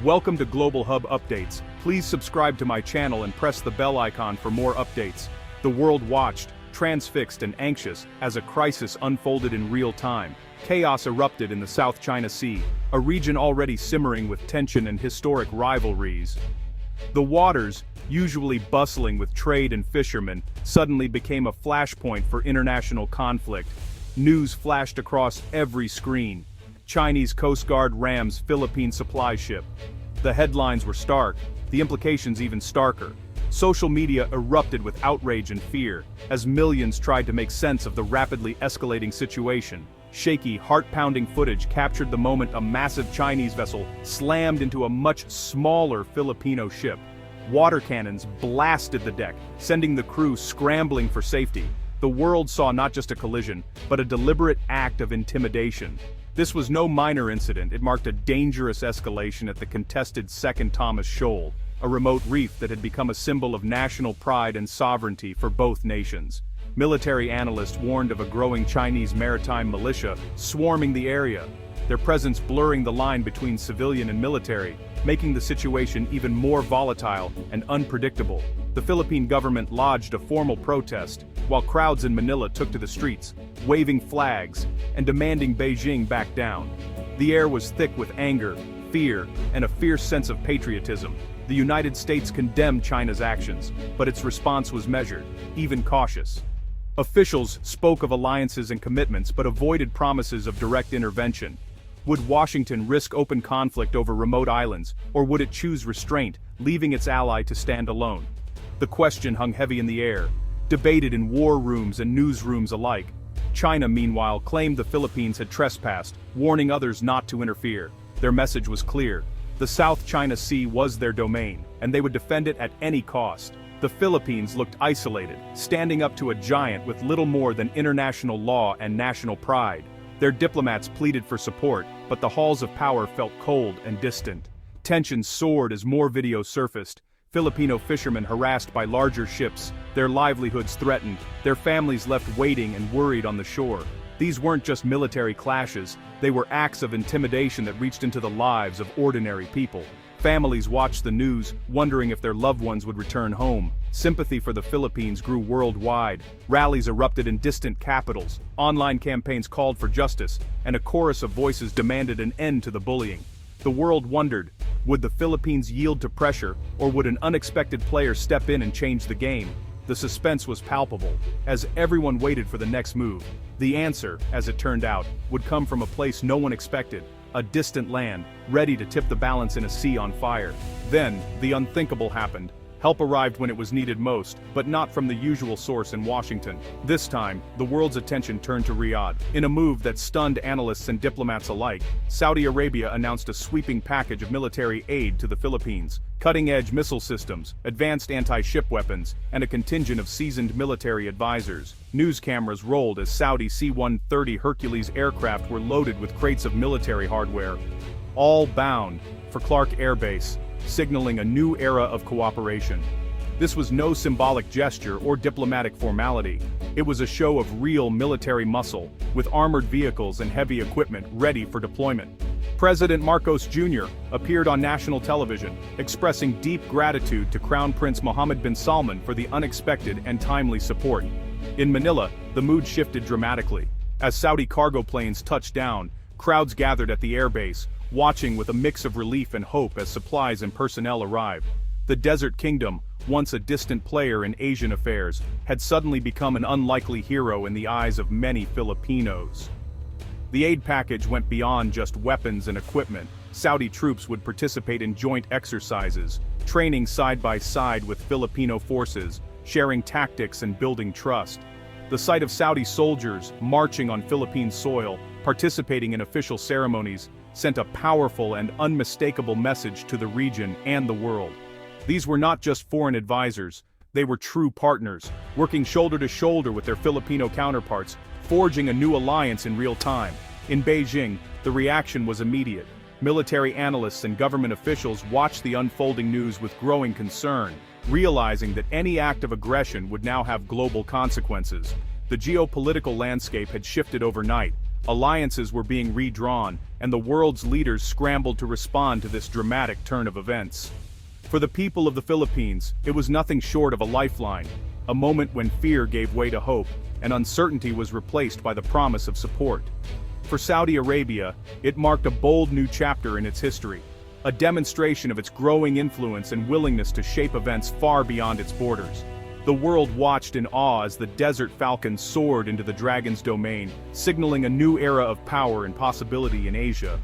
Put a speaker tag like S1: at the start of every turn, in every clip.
S1: Welcome to Global Hub Updates. Please subscribe to my channel and press the bell icon for more updates. The world watched, transfixed and anxious, as a crisis unfolded in real time. Chaos erupted in the South China Sea, a region already simmering with tension and historic rivalries. The waters, usually bustling with trade and fishermen, suddenly became a flashpoint for international conflict. News flashed across every screen. Chinese Coast Guard rams Philippine supply ship. The headlines were stark, the implications even starker. Social media erupted with outrage and fear, as millions tried to make sense of the rapidly escalating situation. Shaky, heart-pounding footage captured the moment a massive Chinese vessel slammed into a much smaller Filipino ship. Water cannons blasted the deck, sending the crew scrambling for safety. The world saw not just a collision, but a deliberate act of intimidation. This was no minor incident. It marked a dangerous escalation at the contested Second Thomas Shoal, a remote reef that had become a symbol of national pride and sovereignty for both nations. Military analysts warned of a growing Chinese maritime militia swarming the area, their presence blurring the line between civilian and military, making the situation even more volatile and unpredictable. The Philippine government lodged a formal protest, while crowds in Manila took to the streets, waving flags and demanding Beijing back down. The air was thick with anger, fear, and a fierce sense of patriotism. The United States condemned China's actions, but its response was measured, even cautious. Officials spoke of alliances and commitments but avoided promises of direct intervention. Would Washington risk open conflict over remote islands, or would it choose restraint, leaving its ally to stand alone? The question hung heavy in the air, debated in war rooms and newsrooms alike. China, meanwhile, claimed the Philippines had trespassed, warning others not to interfere. Their message was clear. The South China Sea was their domain, and they would defend it at any cost. The Philippines looked isolated, standing up to a giant with little more than international law and national pride. Their diplomats pleaded for support, but the halls of power felt cold and distant. Tensions soared as more videos surfaced. Filipino fishermen harassed by larger ships, their livelihoods threatened, their families left waiting and worried on the shore. These weren't just military clashes, they were acts of intimidation that reached into the lives of ordinary people. Families watched the news, wondering if their loved ones would return home. Sympathy for the Philippines grew worldwide. Rallies erupted in distant capitals, online campaigns called for justice, and a chorus of voices demanded an end to the bullying. The world wondered, would the Philippines yield to pressure, or would an unexpected player step in and change the game? The suspense was palpable, as everyone waited for the next move. The answer, as it turned out, would come from a place no one expected, a distant land, ready to tip the balance in a sea on fire. Then, the unthinkable happened. Help arrived when it was needed most, but not from the usual source in Washington. This time, the world's attention turned to Riyadh. In a move that stunned analysts and diplomats alike, Saudi Arabia announced a sweeping package of military aid to the Philippines. Cutting-edge missile systems, advanced anti-ship weapons, and a contingent of seasoned military advisors. News cameras rolled as Saudi C-130 Hercules aircraft were loaded with crates of military hardware, all bound for Clark Air Base, signaling a new era of cooperation. This was no symbolic gesture or diplomatic formality. It was a show of real military muscle, with armored vehicles and heavy equipment ready for deployment. President Marcos Jr. appeared on national television, expressing deep gratitude to Crown Prince Mohammed bin Salman for the unexpected and timely support. In Manila, the mood shifted dramatically. As Saudi cargo planes touched down, crowds gathered at the airbase, watching with a mix of relief and hope as supplies and personnel arrived. The Desert Kingdom, once a distant player in Asian affairs, had suddenly become an unlikely hero in the eyes of many Filipinos. The aid package went beyond just weapons and equipment. Saudi troops would participate in joint exercises, training side by side with Filipino forces, sharing tactics and building trust. The sight of Saudi soldiers marching on Philippine soil, participating in official ceremonies, sent a powerful and unmistakable message to the region and the world. These were not just foreign advisors, they were true partners, working shoulder to shoulder with their Filipino counterparts, forging a new alliance in real time. In Beijing, the reaction was immediate. Military analysts and government officials watched the unfolding news with growing concern, realizing that any act of aggression would now have global consequences. The geopolitical landscape had shifted overnight. alliances were being redrawn, and the world's leaders scrambled to respond to this dramatic turn of events. For the people of the Philippines, it was nothing short of a lifeline, a moment when fear gave way to hope, and uncertainty was replaced by the promise of support. For Saudi Arabia, it marked a bold new chapter in its history, a demonstration of its growing influence and willingness to shape events far beyond its borders. The world watched in awe as the Desert Falcon soared into the Dragon's domain, signaling a new era of power and possibility in Asia.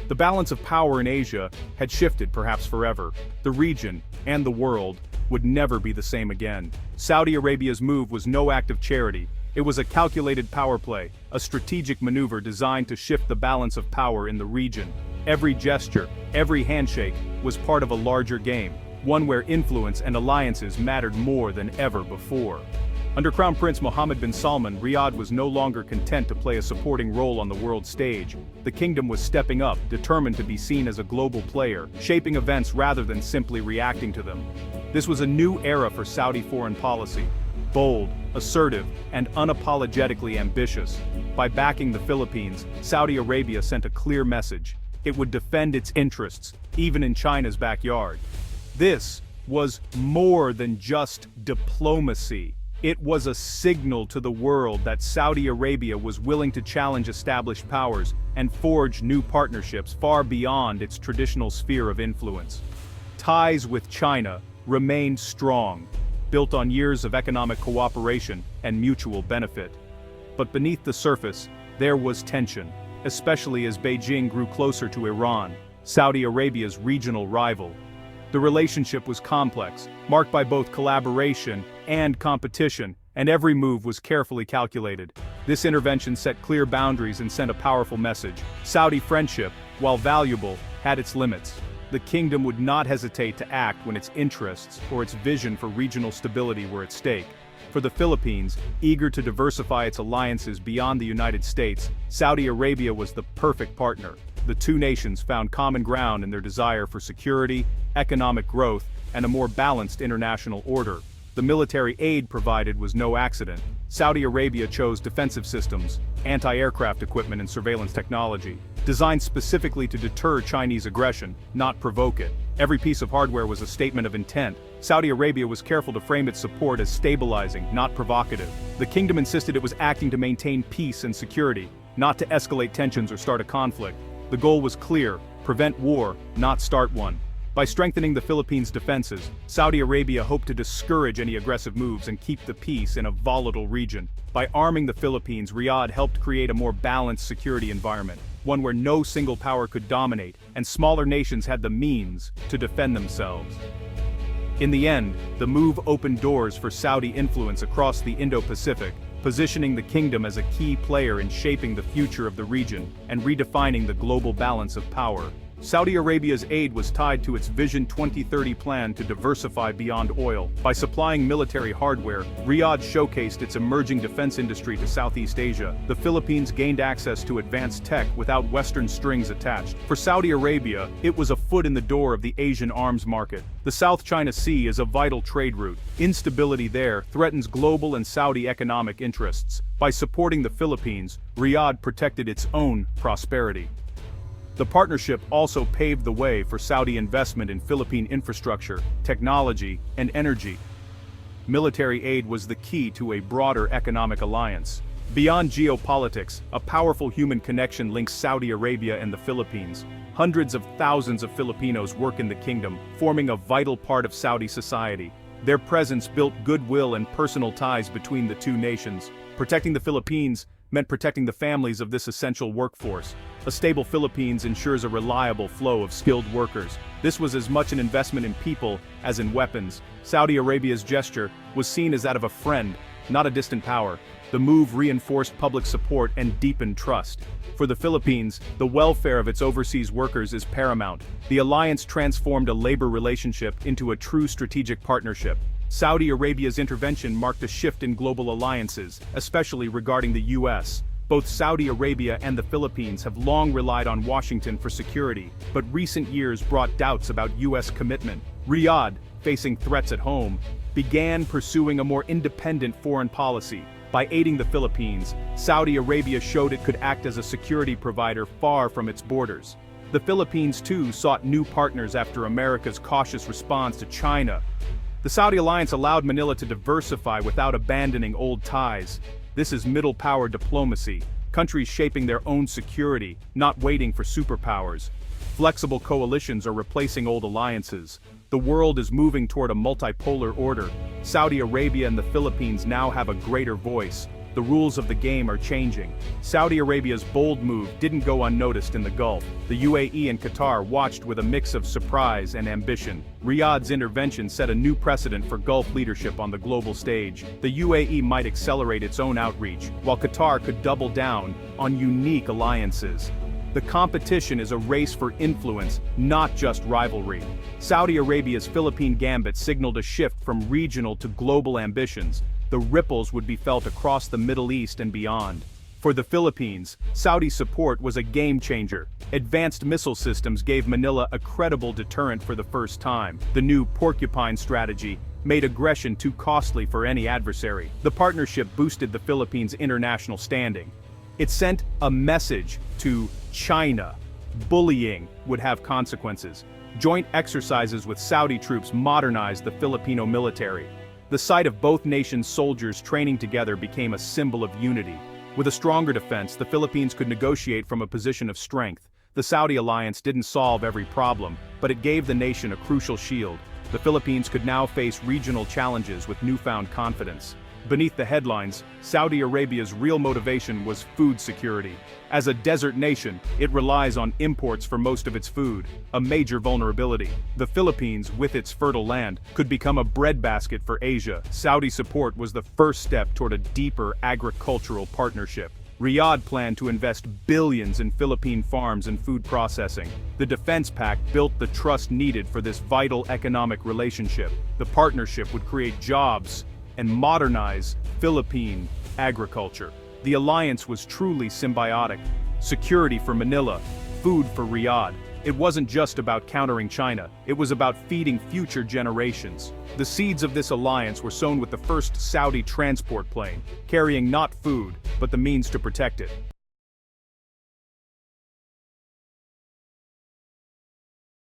S1: The balance of power in Asia had shifted perhaps forever. The region, and the world, would never be the same again. Saudi Arabia's move was no act of charity. It was a calculated power play, a strategic maneuver designed to shift the balance of power in the region. Every gesture, every handshake, was part of a larger game, one where influence and alliances mattered more than ever before. Under Crown Prince Mohammed bin Salman, Riyadh was no longer content to play a supporting role on the world stage. The kingdom was stepping up, determined to be seen as a global player, shaping events rather than simply reacting to them. This was a new era for Saudi foreign policy. Bold, assertive, and unapologetically ambitious. By backing the Philippines, Saudi Arabia sent a clear message. It would defend its interests, even in China's backyard. This was more than just diplomacy. It was a signal to the world that Saudi Arabia was willing to challenge established powers and forge new partnerships far beyond its traditional sphere of influence. Ties with China remained strong, built on years of economic cooperation and mutual benefit. But beneath the surface, there was tension, especially as Beijing grew closer to Iran, Saudi Arabia's regional rival. The relationship was complex, marked by both collaboration and competition, and every move was carefully calculated. This intervention set clear boundaries and sent a powerful message. Saudi friendship, while valuable, had its limits. The kingdom would not hesitate to act when its interests or its vision for regional stability were at stake. For the Philippines, eager to diversify its alliances beyond the United States, Saudi Arabia was the perfect partner. The two nations found common ground in their desire for security, economic growth, and a more balanced international order. The military aid provided was no accident. Saudi Arabia chose defensive systems, anti-aircraft equipment and surveillance technology, designed specifically to deter Chinese aggression, not provoke it. Every piece of hardware was a statement of intent. Saudi Arabia was careful to frame its support as stabilizing, not provocative. The kingdom insisted it was acting to maintain peace and security, not to escalate tensions or start a conflict. The goal was clear: prevent war, not start one. By strengthening the Philippines' defenses, Saudi Arabia hoped to discourage any aggressive moves and keep the peace in a volatile region. By arming the Philippines, Riyadh helped create a more balanced security environment, one where no single power could dominate, and smaller nations had the means to defend themselves. In the end, the move opened doors for Saudi influence across the Indo-Pacific, positioning the kingdom as a key player in shaping the future of the region and redefining the global balance of power. Saudi Arabia's aid was tied to its Vision 2030 plan to diversify beyond oil. By supplying military hardware, Riyadh showcased its emerging defense industry to Southeast Asia. The Philippines gained access to advanced tech without Western strings attached. For Saudi Arabia, it was a foot in the door of the Asian arms market. The South China Sea is a vital trade route. Instability there threatens global and Saudi economic interests. By supporting the Philippines, Riyadh protected its own prosperity. The partnership also paved the way for Saudi investment in Philippine infrastructure, technology, and energy. Military aid was the key to a broader economic alliance. Beyond geopolitics, a powerful human connection links Saudi Arabia and the Philippines. Hundreds of thousands of Filipinos work in the kingdom, forming a vital part of Saudi society. Their presence built goodwill and personal ties between the two nations. Protecting the Philippines meant protecting the families of this essential workforce. A stable Philippines ensures a reliable flow of skilled workers. This was as much an investment in people as in weapons. Saudi Arabia's gesture was seen as that of a friend, not a distant power. The move reinforced public support and deepened trust. For the Philippines, the welfare of its overseas workers is paramount. The alliance transformed a labor relationship into a true strategic partnership. Saudi Arabia's intervention marked a shift in global alliances, especially regarding the U.S. Both Saudi Arabia and the Philippines have long relied on Washington for security, but recent years brought doubts about U.S. commitment. Riyadh, facing threats at home, began pursuing a more independent foreign policy. By aiding the Philippines, Saudi Arabia showed it could act as a security provider far from its borders. The Philippines too sought new partners after America's cautious response to China. The Saudi alliance allowed Manila to diversify without abandoning old ties. This is middle power diplomacy, countries shaping their own security, not waiting for superpowers. Flexible coalitions are replacing old alliances. The world is moving toward a multipolar order. Saudi Arabia and the Philippines now have a greater voice. The rules of the game are changing. Saudi Arabia's bold move didn't go unnoticed in the Gulf. The UAE and Qatar watched with a mix of surprise and ambition. Riyadh's intervention set a new precedent for Gulf leadership on the global stage. The UAE might accelerate its own outreach, while Qatar could double down on unique alliances. The competition is a race for influence, not just rivalry. Saudi Arabia's Philippine Gambit signaled a shift from regional to global ambitions. The ripples would be felt across the Middle East and beyond. For the Philippines, Saudi support was a game changer. Advanced missile systems gave Manila a credible deterrent for the first time. The new porcupine strategy made aggression too costly for any adversary. The partnership boosted the Philippines' international standing. It sent a message to China. Bullying would have consequences. Joint exercises with Saudi troops modernized the Filipino military. The sight of both nations' soldiers training together became a symbol of unity. With a stronger defense, the Philippines could negotiate from a position of strength. The Saudi alliance didn't solve every problem, but it gave the nation a crucial shield. The Philippines could now face regional challenges with newfound confidence. Beneath the headlines, Saudi Arabia's real motivation was food security. As a desert nation, it relies on imports for most of its food, a major vulnerability. The Philippines, with its fertile land, could become a breadbasket for Asia. Saudi support was the first step toward a deeper agricultural partnership. Riyadh planned to invest billions in Philippine farms and food processing. The defense pact built the trust needed for this vital economic relationship. The partnership would create jobs and modernize Philippine agriculture. The alliance was truly symbiotic. Security for Manila, food for Riyadh. It wasn't just about countering China, it was about feeding future generations. The seeds of this alliance were sown with the first Saudi transport plane, carrying not food, but the means to protect it.